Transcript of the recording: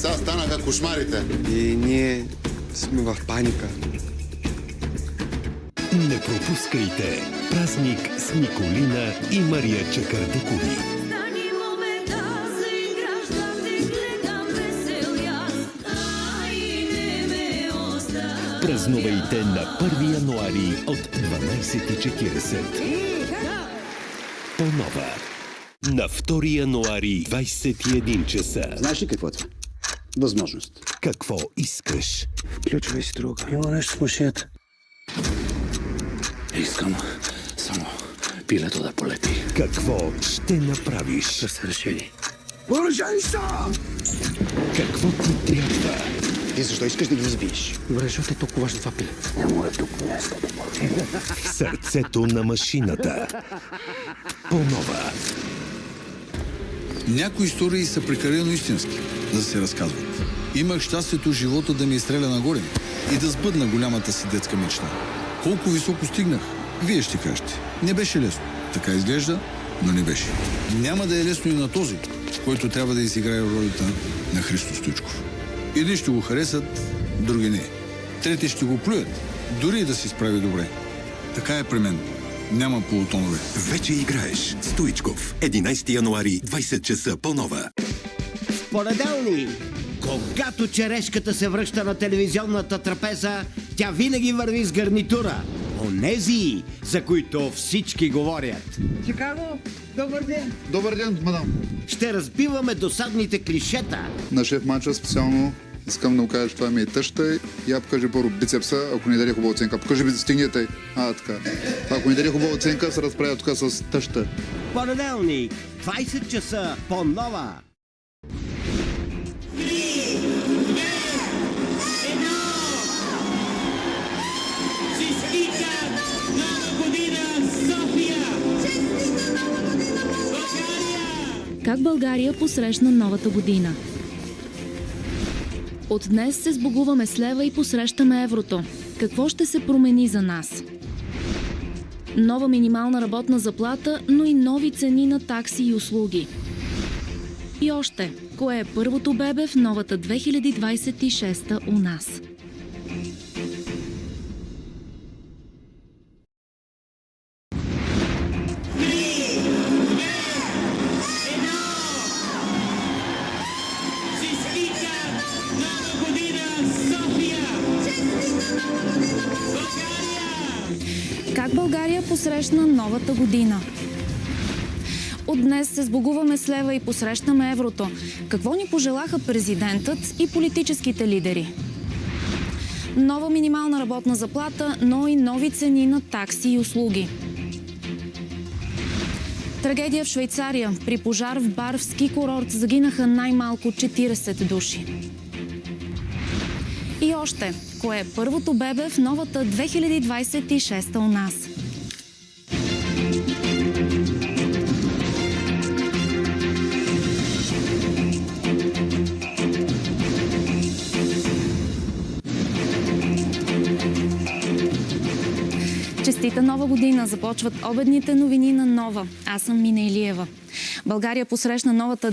Сега станаха кошмарите. И ние сме в паника. Не пропускайте празник с Николина и Мария Чакърдъкови. Празнувайте на 1 януари от 12:40. По-нова. На 2 януари 21 часа. Знаеш ли какво е това? Възможност. Какво искаш? Включвай си друга. Има нещо в машината. Искам само пилето да полети. Какво ще направиш? Да се решили. Въоръжени са! Какво ти трябва? Ти защо искаш да ги избиеш? Добре, защото е толкова важно това пиле. Не му е тук място да може. В сърцето на машината. По-нова. Някои истории са прекалено истински, за да се разказват. Имах щастието живота да ми изстреля нагоре и да сбъдна голямата си детска мечта. Колко високо стигнах? Вие ще кажете. Не беше лесно. Така изглежда, но не беше. Няма да е лесно и на този, който трябва да изиграе ролята на Христо Стоичков. Едни ще го харесат, други не. Трети ще го плюят, дори и да се справи добре. Така е при мен. Няма полутонове. Вече играеш. Стоичков. 11 януари, 20 часа, по-нова. В понеделник, когато черешката се връща на телевизионната трапеза, тя винаги върви с гарнитура. Онези, за които всички говорят. Чикаго, добър ден! Добър ден, мадам. Ще разбиваме досадните клишета. На шеф Манча специално искам да му кажа, че това ми е тъща. Я покажи първо бицепса, ако не даде хубава оценка. Покажи бицепса, стигнете. Така. Ако не даде хубава оценка, се разправя тук с тъща. Понеделник, 20 часа, по-нова. Как България посрещна новата година? От днес се сбогуваме с лева и посрещаме еврото. Какво ще се промени за нас? Нова минимална работна заплата, но и нови цени на такси и услуги. И още, кое е първото бебе в новата 2026 у нас? Как България посрещна новата година? От днес се сбогуваме с лева и посрещаме еврото. Какво ни пожелаха президентът и политическите лидери? Нова минимална работна заплата, но и нови цени на такси и услуги. Трагедия в Швейцария. При пожар в бар в ски курорт загинаха най-малко 40 души. И още, кое е първото бебе в новата 2026 у нас? Честита нова година! Започват обедните новини на Нова. Аз съм Мина Илиева. България посрещна новата